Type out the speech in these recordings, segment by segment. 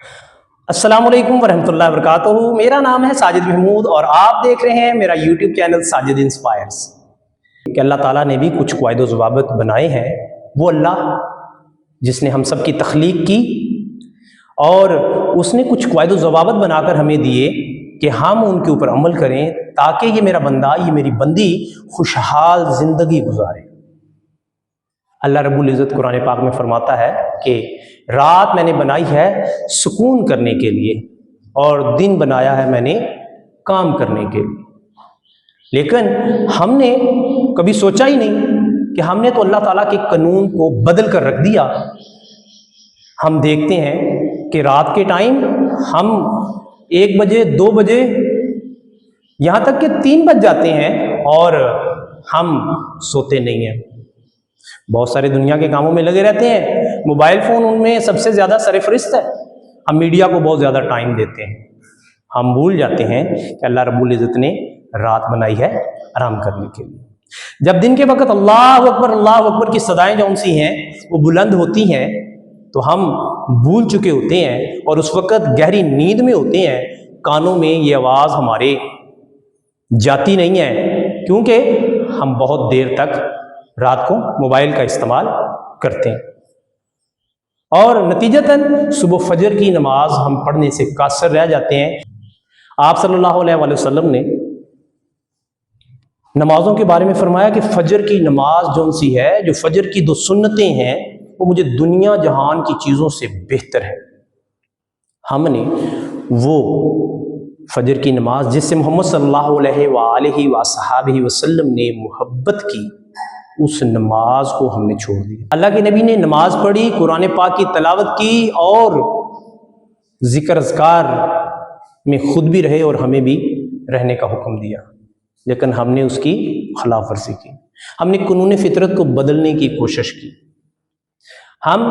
अस्सलाम वालेकुम वरहमतुल्लाहि वबरकातुहू। मेरा नाम है साजिद महमूद और आप देख रहे हैं मेरा यूट्यूब चैनल साजिद इंस्पायर्स। कि अल्लाह ताला ने भी कुछ क़वाइद व ज़वाबित बनाए हैं। वो अल्लाह जिसने हम सब की तख्लीक की और उसने कुछ क़वाइद व ज़वाबित बनाकर हमें दिए कि हम उनके ऊपर अमल करें ताकि ये मेरा बंदा, ये मेरी बंदी खुशहाल ज़िंदगी गुजारे। अल्लाह रब्बुल इज़्ज़त कुरान पाक में फरमाता है कि रात मैंने बनाई है सुकून करने के लिए और दिन बनाया है मैंने काम करने के लिए। लेकिन हमने कभी सोचा ही नहीं कि हमने तो अल्लाह ताला के कानून को बदल कर रख दिया। हम देखते हैं कि रात के टाइम हम 1 बजे 2 बजे यहाँ तक कि 3 बज जाते हैं और हम सोते नहीं हैं। बहुत सारे दुनिया के कामों में लगे रहते हैं। मोबाइल फ़ोन उनमें सबसे ज़्यादा सरफ़रिस्त है। हम मीडिया को बहुत ज़्यादा टाइम देते हैं। हम भूल जाते हैं कि अल्लाह रब्बुल इज़्ज़त ने रात बनाई है आराम करने के लिए। जब दिन के वक़्त अल्लाह अकबर की सदाएँ जौन सी हैं वो बुलंद होती हैं तो हम भूल चुके होते हैं और उस वक़्त गहरी नींद में होते हैं। कानों में ये आवाज़ हमारे जाती नहीं है क्योंकि हम बहुत देर तक रात को मोबाइल का इस्तेमाल करते हैं और नतीजतन सुबह फजर की नमाज हम पढ़ने से कासर रह जाते हैं। आप सल्लल्लाहु अलैहि वसल्लम ने नमाजों के बारे में फरमाया कि फजर की नमाज जौन सी है, जो फजर की 2 सुन्नतें हैं, वो मुझे दुनिया जहान की चीज़ों से बेहतर है। हमने वो फजर की नमाज जिससे मोहम्मद सल्लल्लाहु अलैहि वसल्लम ने मोहब्बत की, उस नमाज को हमने छोड़ दिया। अल्लाह के नबी ने नमाज पढ़ी, कुरान पाक की तलावत की और ज़िक्र अज़कार में खुद भी रहे और हमें भी रहने का हुक्म दिया, लेकिन हमने उसकी खिलाफ वर्जी की। हमने कानून फितरत को बदलने की कोशिश की। हम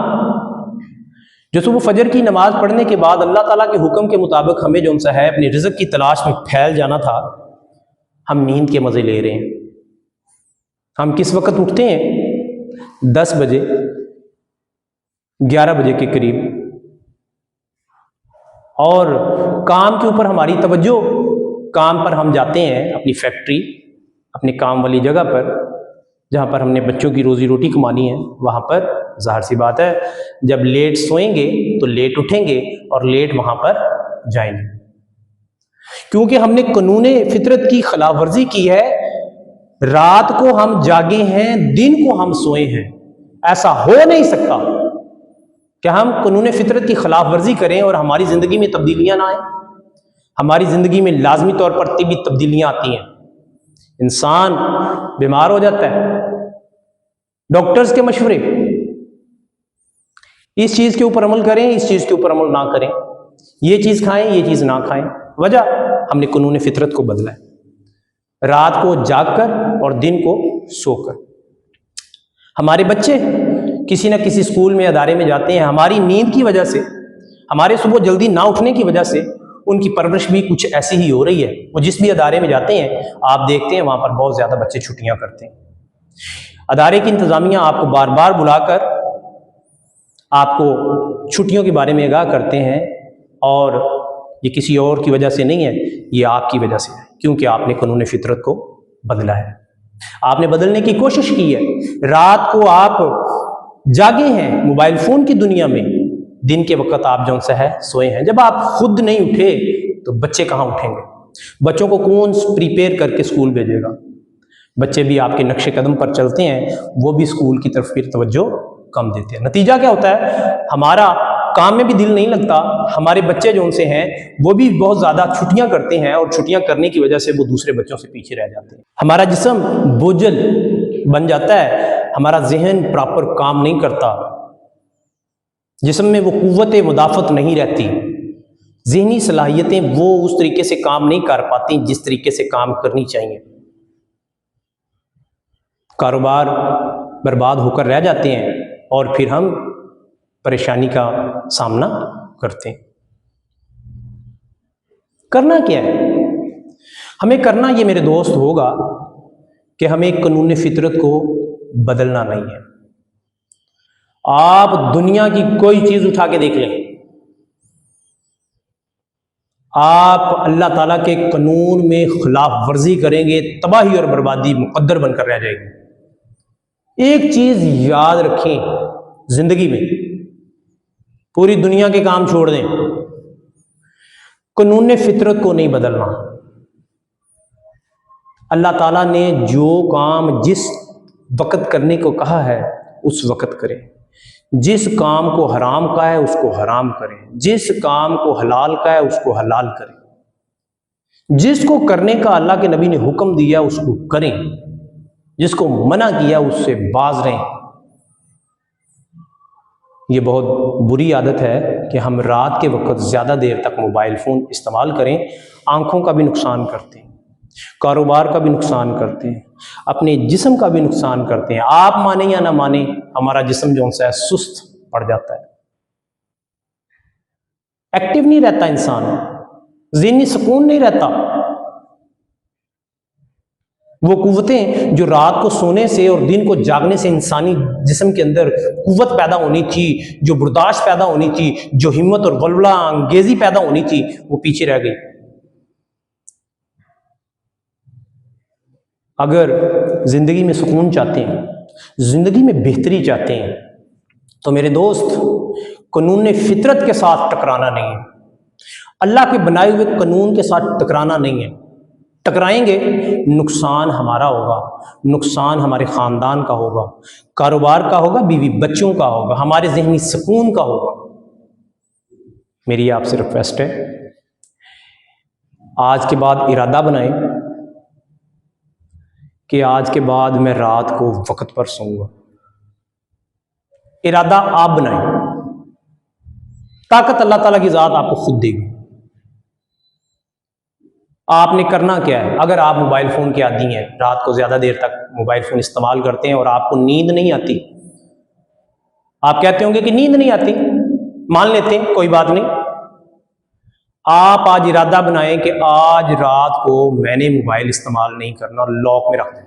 जो सुबह फजर की नमाज पढ़ने के बाद अल्लाह ताला के हुक्म के मुताबिक हमें जो सा है अपने रिज़्क़ की तलाश में फैल जाना था, हम नींद के मज़े ले रहे हैं। हम किस वक़्त उठते हैं? 10 बजे 11 बजे के करीब, और काम के ऊपर हमारी तवज्जो, काम पर हम जाते हैं अपनी फैक्ट्री, अपने काम वाली जगह पर जहाँ पर हमने बच्चों की रोज़ी रोटी कमानी है। वहाँ पर ज़ाहिर सी बात है जब लेट सोएंगे तो लेट उठेंगे और लेट वहाँ पर जाएंगे, क्योंकि हमने कानून फितरत की खिलाफ वर्जी की है। रात को हम जागे हैं, दिन को हम सोए हैं। ऐसा हो नहीं सकता कि हम कानून फितरत की खिलाफ वर्जी करें और हमारी ज़िंदगी में तब्दीलियां ना आए। हमारी ज़िंदगी में लाजमी तौर पर भी तब्दीलियां आती हैं। इंसान बीमार हो जाता है, डॉक्टर्स के मशवरे, इस चीज़ के ऊपर अमल करें, इस चीज़ के ऊपर अमल ना करें, ये चीज़ खाएं, ये चीज़ ना खाएं। वजह हमने कानून फितरत को बदला है। रात को जागकर और दिन को सोकर। हमारे बच्चे किसी न किसी स्कूल में, अदारे में जाते हैं। हमारी नींद की वजह से, हमारे सुबह जल्दी ना उठने की वजह से उनकी परवरिश भी कुछ ऐसी ही हो रही है। वो जिस भी अदारे में जाते हैं आप देखते हैं वहाँ पर बहुत ज़्यादा बच्चे छुट्टियाँ करते हैं। अदारे की इंतज़ामिया आपको बार बार बुलाकर आपको छुट्टियों के बारे में आगाह करते हैं और ये किसी और की वजह से नहीं है, ये आपकी वजह से है, क्योंकि आपने कानून फितरत को बदला है। आपने बदलने की कोशिश की है। रात को आप जागे हैं मोबाइल फ़ोन की दुनिया में, दिन के वक्त आप जो सा है सोए हैं। जब आप खुद नहीं उठे तो बच्चे कहाँ उठेंगे? बच्चों को कौन प्रिपेयर करके स्कूल भेजेगा? बच्चे भी आपके नक्शे कदम पर चलते हैं, वो भी स्कूल की तरफ फिर तवज्जो कम देते हैं। नतीजा क्या होता है? हमारा काम में भी दिल नहीं लगता। हमारे बच्चे जो उनसे हैं वो भी बहुत ज़्यादा छुट्टियां करते हैं और छुट्टियां करने की वजह से वो दूसरे बच्चों से पीछे रह जाते हैं। हमारा जिस्म बोझल बन जाता है, हमारा जहन प्रॉपर काम नहीं करता, जिस्म में वो कुव्वत मुदाफ़त नहीं रहती, ज़हनी सलाहियतें वो उस तरीके से काम नहीं कर पाती जिस तरीके से काम करनी चाहिए। कारोबार बर्बाद होकर रह जाते हैं और फिर हम परेशानी का सामना करते हैं। करना क्या है? हमें करना ये मेरे दोस्त होगा कि हमें कानून फितरत को बदलना नहीं है। आप दुनिया की कोई चीज़ उठा के देख लें, آپ اللہ تعالیٰ کے قانون میں خلاف ورزی کریں گے، تباہی اور بربادی مقدر بن کر رہ جائے گی۔ ایک چیز یاد رکھیں زندگی میں، پوری دنیا کے کام چھوڑ دیں، قانون فطرت کو نہیں بدلنا۔ اللہ تعالیٰ نے جو کام جس وقت کرنے کو کہا ہے اس وقت کریں، جس کام کو حرام کہا ہے اس کو حرام کریں، جس کام کو حلال کہا ہے اس کو حلال کریں، جس کو کرنے کا اللہ کے نبی نے حکم دیا اس کو کریں، جس کو منع کیا اس سے باز رہیں۔ یہ بہت بری عادت ہے کہ ہم رات کے وقت زیادہ دیر تک موبائل فون استعمال کریں، آنکھوں کا بھی نقصان کرتے ہیں، کاروبار کا بھی نقصان کرتے ہیں، اپنے جسم کا بھی نقصان کرتے ہیں۔ آپ مانیں یا نہ مانیں، ہمارا جسم جو ہے سست پڑ جاتا ہے، ایکٹیو نہیں رہتا، انسان ذہنی سکون نہیں رہتا۔ وہ قوتیں جو رات کو سونے سے اور دن کو جاگنے سے انسانی جسم کے اندر قوت پیدا ہونی تھی، جو برداشت پیدا ہونی تھی، جو ہمت اور غلبہ انگیزی پیدا ہونی تھی، وہ پیچھے رہ گئی۔ اگر زندگی میں سکون چاہتے ہیں، زندگی میں بہتری چاہتے ہیں، تو میرے دوست قانون فطرت کے ساتھ ٹکرانا نہیں ہے، اللہ کے بنائے ہوئے قانون کے ساتھ ٹکرانا نہیں ہے۔ ٹکرائیں گے نقصان ہمارا ہوگا، نقصان ہمارے خاندان کا ہوگا، کاروبار کا ہوگا، بیوی بچوں کا ہوگا، ہمارے ذہنی سکون کا ہوگا۔ میری آپ سے ریکویسٹ ہے، آج کے بعد ارادہ بنائیں کہ آج کے بعد میں رات کو وقت پر سوؤں گا۔ ارادہ آپ بنائیں، طاقت اللہ تعالیٰ کی ذات آپ کو خود دے گی۔ آپ نے کرنا کیا ہے؟ اگر آپ موبائل فون کے عادی ہیں، رات کو زیادہ دیر تک موبائل فون استعمال کرتے ہیں اور آپ کو نیند نہیں آتی، آپ کہتے ہوں گے کہ نیند نہیں آتی، مان لیتے ہیں، کوئی بات نہیں۔ آپ آج ارادہ بنائیں کہ آج رات کو میں نے موبائل استعمال نہیں کرنا، لاک میں رکھ دیں،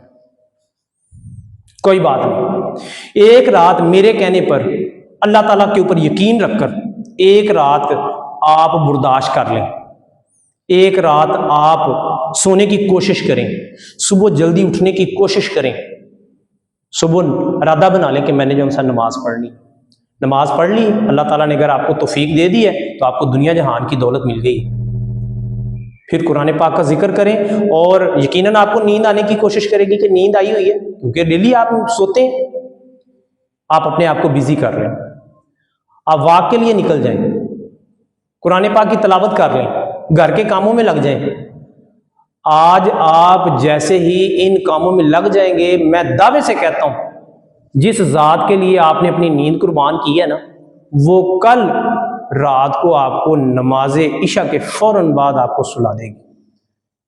کوئی بات نہیں۔ ایک رات میرے کہنے پر اللہ تعالیٰ کے اوپر یقین رکھ کر ایک رات آپ برداشت کر لیں، ایک رات آپ سونے کی کوشش کریں، صبح جلدی اٹھنے کی کوشش کریں، صبح ارادہ بنا لیں کہ میں نے جو ہے نماز پڑھنی، نماز پڑھ لی، اللہ تعالیٰ نے اگر آپ کو توفیق دے دی ہے تو آپ کو دنیا جہان کی دولت مل گئی۔ پھر قرآن پاک کا ذکر کریں اور یقیناً آپ کو نیند آنے کی کوشش کرے گی کہ نیند آئی ہوئی ہے، کیونکہ ڈیلی آپ سوتے ہیں، آپ اپنے آپ کو بیزی کر رہے ہیں، آپ واک کے لیے نکل جائیں، قرآن پاک کی تلاوت کر لیں، گھر کے کاموں میں لگ جائیں۔ آج آپ جیسے ہی ان کاموں میں لگ جائیں گے، میں دعوے سے کہتا ہوں جس ذات کے لیے آپ نے اپنی نیند قربان کی ہے نا، وہ کل رات کو آپ کو نماز عشاء کے فوراً بعد آپ کو سلا دے گی۔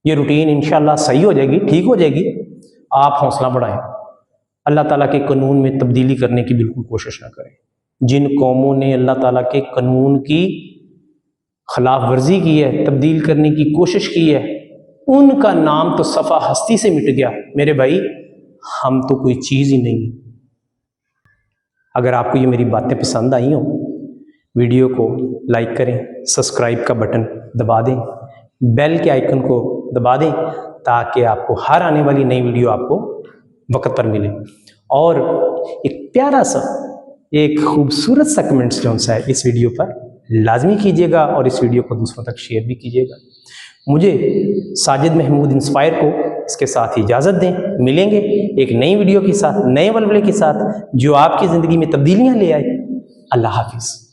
یہ روٹین انشاءاللہ صحیح ہو جائے گی، ٹھیک ہو جائے گی۔ آپ حوصلہ بڑھائیں، اللہ تعالیٰ کے قانون میں تبدیلی کرنے کی بالکل کوشش نہ کریں۔ جن قوموں نے اللہ تعالیٰ کے قانون کی خلاف ورزی کی ہے، تبدیل کرنے کی کوشش کی ہے، ان کا نام تو صفحہ ہستی سے مٹ گیا۔ میرے بھائی، ہم تو کوئی چیز ہی نہیں۔ اگر آپ کو یہ میری باتیں پسند آئی ہوں، ویڈیو کو لائک کریں، سبسکرائب کا بٹن دبا دیں، بیل کے آئیکن کو دبا دیں تاکہ آپ کو ہر آنے والی نئی ویڈیو آپ کو وقت پر ملے۔ اور ایک پیارا سا، ایک خوبصورت سا کمنٹس جو ہے اس ویڈیو پر لازمی کیجیے گا اور اس ویڈیو کو دوسروں تک شیئر بھی کیجیے گا۔ مجھے ساجد محمود انسپائر کو اس کے ساتھ اجازت دیں، ملیں گے ایک نئی ویڈیو کے ساتھ، نئے ولولے کے ساتھ جو آپ کی زندگی میں تبدیلیاں لے آئے۔ اللہ حافظ۔